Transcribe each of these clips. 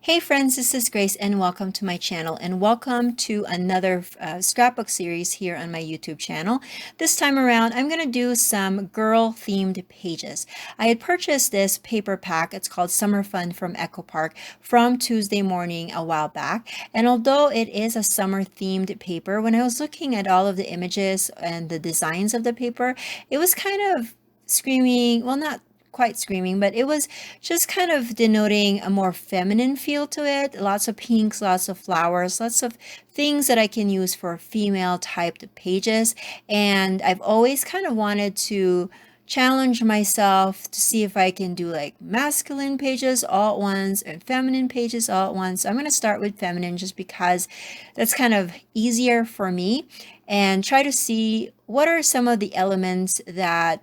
Hey friends, this is Grace and welcome to my channel and welcome to another scrapbook series here on my YouTube channel. This time around, I'm going to do some girl themed pages. I had purchased this paper pack, it's called Summer Fun from Echo Park, from Tuesday Morning a while back. And although it is a summer themed paper, when I was looking at all of the images and the designs of the paper, it was kind of screaming, well, not quite screaming, but it was just kind of denoting a more feminine feel to it. Lots of pinks, lots of flowers, lots of things that I can use for female typed pages. And I've always kind of wanted to challenge myself to see if I can do like masculine pages all at once and feminine pages all at once. So I'm going to start with feminine just because that's kind of easier for me, and try to see what are some of the elements that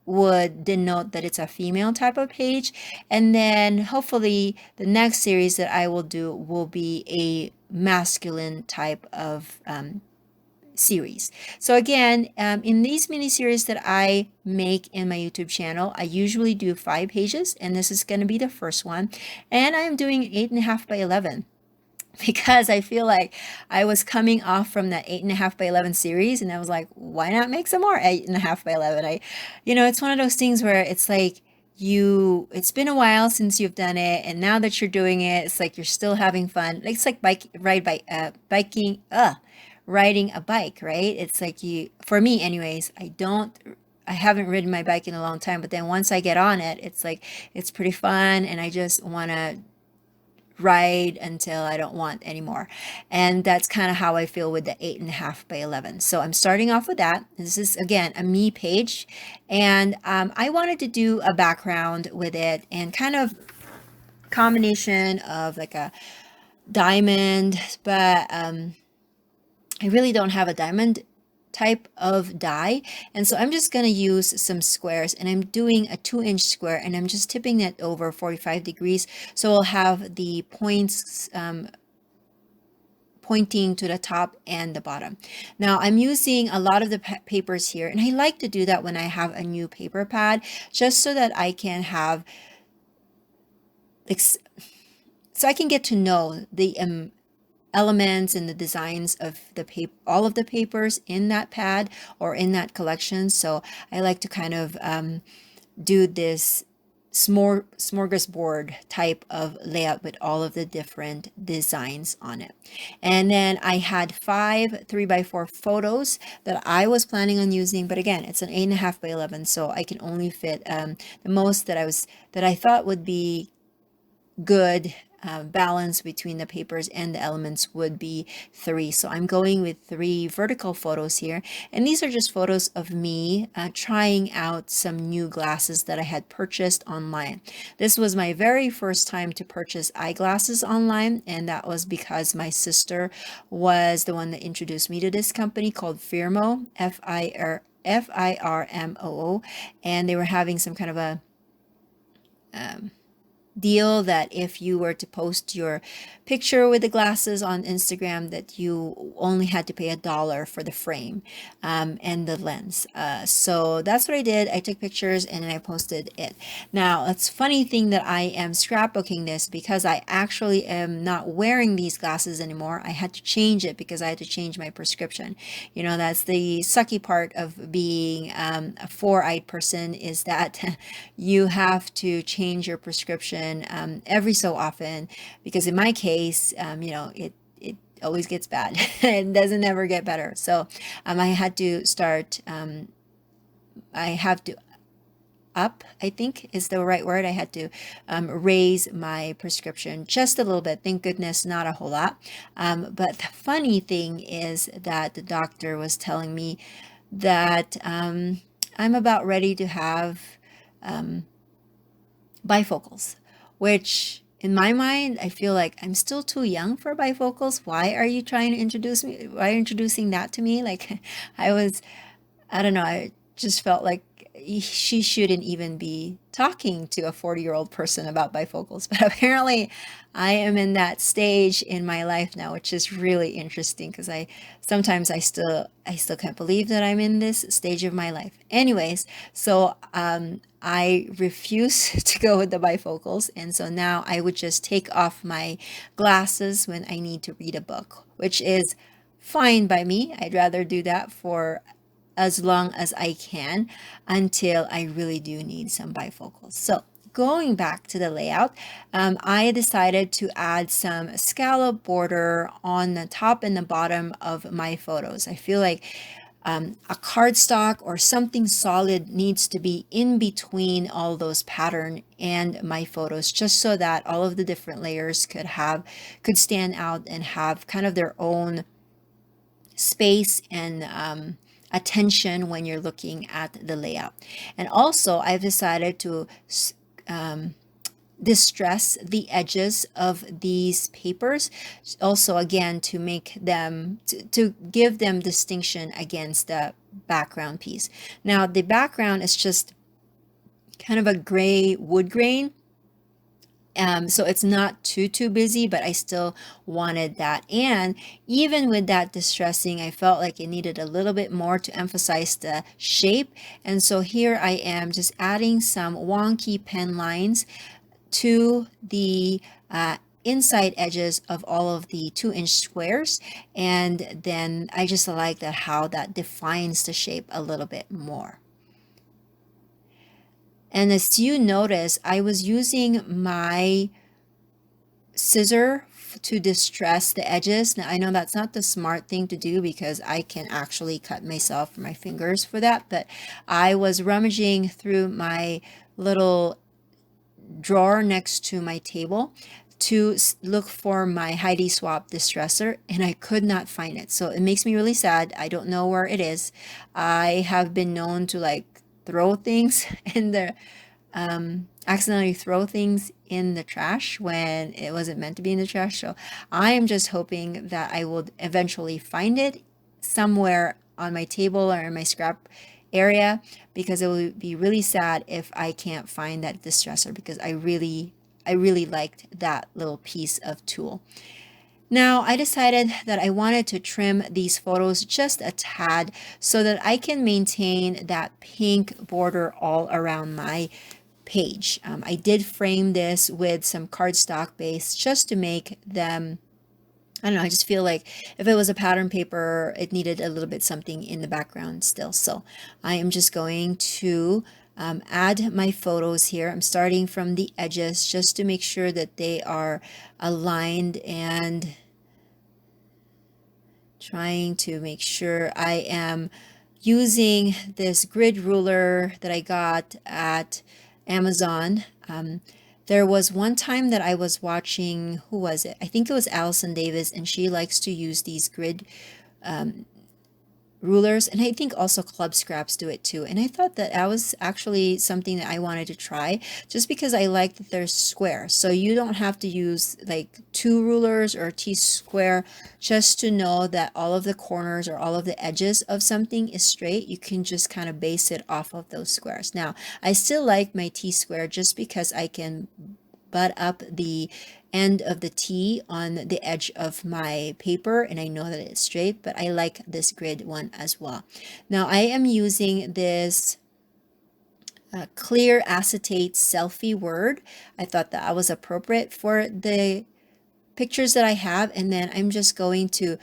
would denote that it's a female type of page. And then hopefully the next series that I will do will be a masculine type of series. So again, in these mini series that I make in my YouTube channel, I usually do 5 pages, and this is going to be the first one. And I am doing 8.5 by 11. Because I feel like I was coming off from that 8.5 by 11 series, and I was like, why not make some more 8.5 by 11? It's one of those things where it's like it's been a while since you've done it, and now that you're doing it, it's like you're still having fun. It's like riding a bike, right? It's like for me anyways, I haven't ridden my bike in a long time, but then once I get on it, it's like, it's pretty fun, and I just want to ride until I don't want anymore. And that's kind of how I feel with the 8.5 by 11. So I'm starting off with that. This is again a me page, and I wanted to do a background with it and kind of combination of like a diamond, but I really don't have a diamond type of die, and so I'm just going to use some squares, and I'm doing a 2-inch square, and I'm just tipping it over 45 degrees, so I'll have the points pointing to the top and the bottom. Now I'm using a lot of the papers here, and I like to do that when I have a new paper pad, just so that I can have so I can get to know the elements and the designs of all of the papers in that pad or in that collection. So I like to kind of do this smorgasbord type of layout with all of the different designs on it. And then I had 5 3x4 photos that I was planning on using, but again, it's an 8.5 by 11, so I can only fit the most that I thought would be good balance between the papers and the elements would be 3. So I'm going with 3 vertical photos here, and these are just photos of me trying out some new glasses that I had purchased online. This was my very first time to purchase eyeglasses online, and that was because my sister was the one that introduced me to this company called Firmo, Firmoo, and they were having some kind of a deal that if you were to post your picture with the glasses on Instagram, that you only had to pay $1 for the frame and the lens. So that's what I did. I took pictures and then I posted it. Now, it's a funny thing that I am scrapbooking this because I actually am not wearing these glasses anymore. I had to change it because I had to change my prescription. That's the sucky part of being a 4-eyed person, is that you have to change your prescription every so often, because in my case, it always gets bad. It doesn't ever get better. So I had to start, I have to I think is the right word. I had to raise my prescription just a little bit. Thank goodness, not a whole lot. But the funny thing is that the doctor was telling me that I'm about ready to have bifocals, which in my mind, I feel like I'm still too young for bifocals. Why are you trying to introduce me? Why are you introducing that to me? Like I don't know, I just felt like she shouldn't even be talking to a 40-year-old person about bifocals. But apparently I am in that stage in my life now, which is really interesting because sometimes I still can't believe that I'm in this stage of my life. Anyways, so I refuse to go with the bifocals. And so now I would just take off my glasses when I need to read a book, which is fine by me. I'd rather do that for as long as I can until I really do need some bifocals. So going back to the layout, I decided to add some scallop border on the top and the bottom of my photos. I feel like a cardstock or something solid needs to be in between all those pattern and my photos, just so that all of the different layers could stand out and have kind of their own space and attention when you're looking at the layout. And also I've decided to distress the edges of these papers, also again to make them to give them distinction against the background piece. Now the background is just kind of a gray wood grain, so it's not too busy, but I still wanted that. And even with that distressing, I felt like it needed a little bit more to emphasize the shape. And so here I am just adding some wonky pen lines to the inside edges of all of the 2-inch squares. And then I just like that how that defines the shape a little bit more. And as you notice, I was using my scissor to distress the edges. Now I know that's not the smart thing to do because I can actually cut myself or my fingers for that, but I was rummaging through my little drawer next to my table to look for my Heidi Swapp distresser, and I could not find it. So it makes me really sad. I don't know where it is. I have been known to like throw things in the accidentally throw things in the trash when it wasn't meant to be in the trash. So I am just hoping that I will eventually find it somewhere on my table or in my scrap area, because it will be really sad if I can't find that distresser, because I really liked that little piece of tool. Now I decided that I wanted to trim these photos just a tad so that I can maintain that pink border all around my page. I did frame this with some cardstock base just to make them, I don't know, I just feel like if it was a pattern paper, it needed a little bit something in the background still. So I am just going to add my photos here. I'm starting from the edges just to make sure that they are aligned, and trying to make sure I am using this grid ruler that I got at Amazon. There was one time that I was watching, who was it? I think it was Allison Davis, and she likes to use these grid rulers, and I think also Club Scraps do it too. And I thought that that was actually something that I wanted to try, just because I like that they're square. So you don't have to use like 2 rulers or a T-square just to know that all of the corners or all of the edges of something is straight. You can just kind of base it off of those squares. Now, I still like my T-square just because I can butt up the end of the T on the edge of my paper, and I know that it's straight, but I like this grid one as well. Now I am using this clear acetate selfie word. I thought that was appropriate for the pictures that I have, and then I'm just going to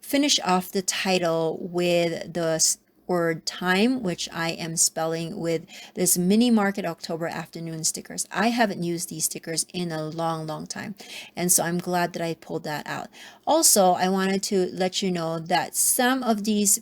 finish off the title with the word time, which I am spelling with this Mini Market October Afternoon stickers. I haven't used these stickers in a long time, and so I'm glad that I pulled that out. Also, I wanted to let you know that some of these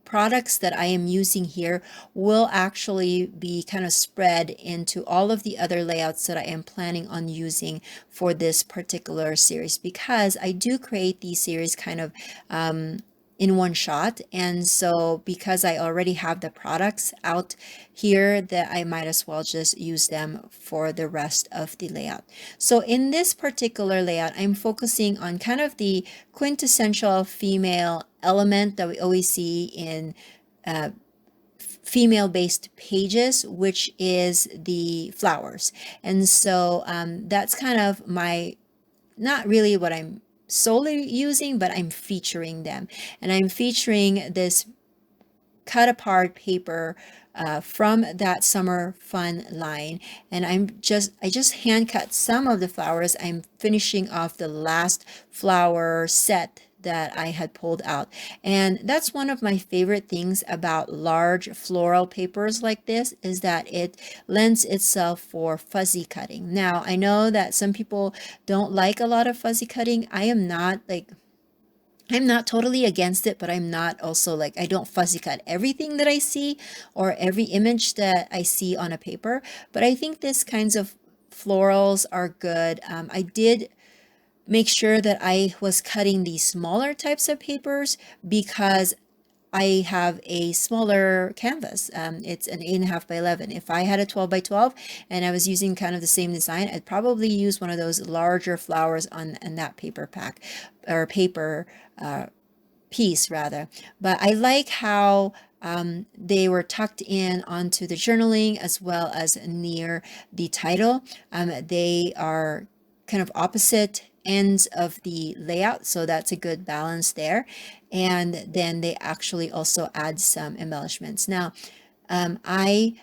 products that I am using here will actually be kind of spread into all of the other layouts that I am planning on using for this particular series, because I do create these series kind of in one shot. And so because I already have the products out here, that I might as well just use them for the rest of the layout. So in this particular layout, I'm focusing on kind of the quintessential female element that we always see in female-based pages, which is the flowers. And so that's kind of my, not really what I'm solely using, but I'm featuring them. And I'm featuring this cut apart paper from that summer fun line, and I just hand cut some of the flowers. I'm finishing off the last flower set that I had pulled out. And that's one of my favorite things about large floral papers like this, is that it lends itself for fuzzy cutting. Now, I know that some people don't like a lot of fuzzy cutting. I'm not totally against it, but I'm not also like, I don't fuzzy cut everything that I see or every image that I see on a paper. But I think this kinds of florals are good. I did make sure that I was cutting these smaller types of papers because I have a smaller canvas. It's an 8.5 by 11. If I had a 12 by 12 and I was using kind of the same design, I'd probably use one of those larger flowers on that paper pack or paper piece rather. But I like how they were tucked in onto the journaling as well as near the title. They are kind of opposite ends of the layout, so that's a good balance there. And then they actually also add some embellishments. Now, I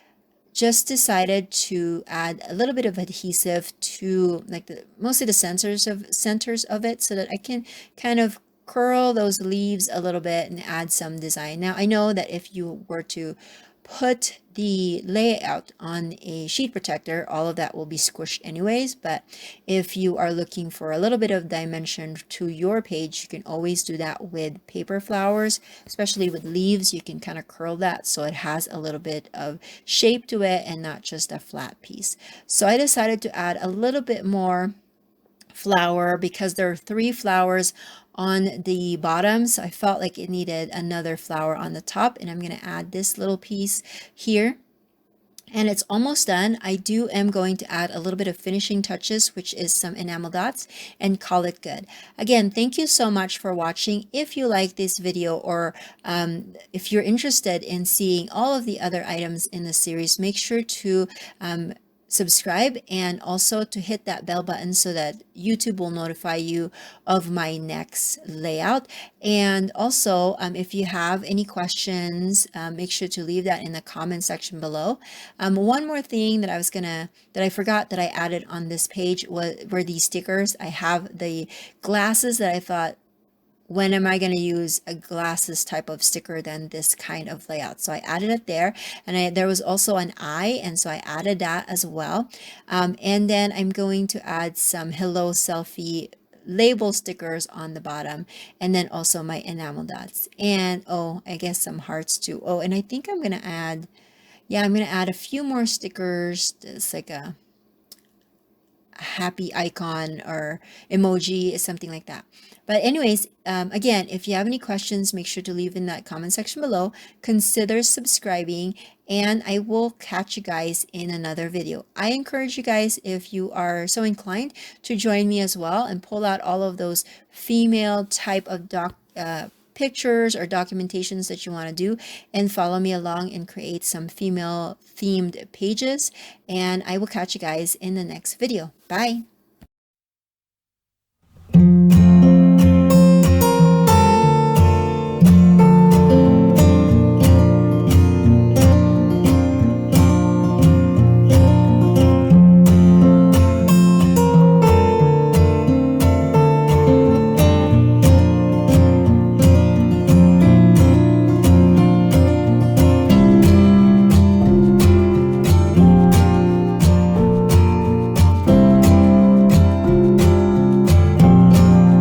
just decided to add a little bit of adhesive to like mostly the centers of it, so that I can kind of curl those leaves a little bit and add some design. Now I know that if you were to put the layout on a sheet protector, all of that will be squished anyways, but if you are looking for a little bit of dimension to your page, you can always do that with paper flowers, especially with leaves. You can kind of curl that so it has a little bit of shape to it and not just a flat piece. So I decided to add a little bit more flower because there are 3 flowers on the bottom, so I felt like it needed another flower on the top, and I'm going to add this little piece here. And it's almost done. I am going to add a little bit of finishing touches, which is some enamel dots, and call it good. Again, thank you so much for watching. If you like this video, or if you're interested in seeing all of the other items in the series, make sure to subscribe and also to hit that bell button so that YouTube will notify you of my next layout. And also, if you have any questions, make sure to leave that in the comment section below. One more thing that I forgot that I added on this page were these stickers. I have the glasses that I thought, when am I going to use a glasses type of sticker than this kind of layout? So I added it there, and there was also an eye, and so I added that as well. And then I'm going to add some hello selfie label stickers on the bottom, and then also my enamel dots, and oh, I guess some hearts too. Oh, and I think I'm going to add, yeah, I'm going to add a few more stickers. It's like a happy icon or emoji, something like that. But anyways, again, if you have any questions, make sure to leave in that comment section below. Consider subscribing, and I will catch you guys in another video. I encourage you guys, if you are so inclined, to join me as well and pull out all of those female type of pictures or documentations that you want to do, and follow me along and create some female themed pages. And I will catch you guys in the next video. Bye.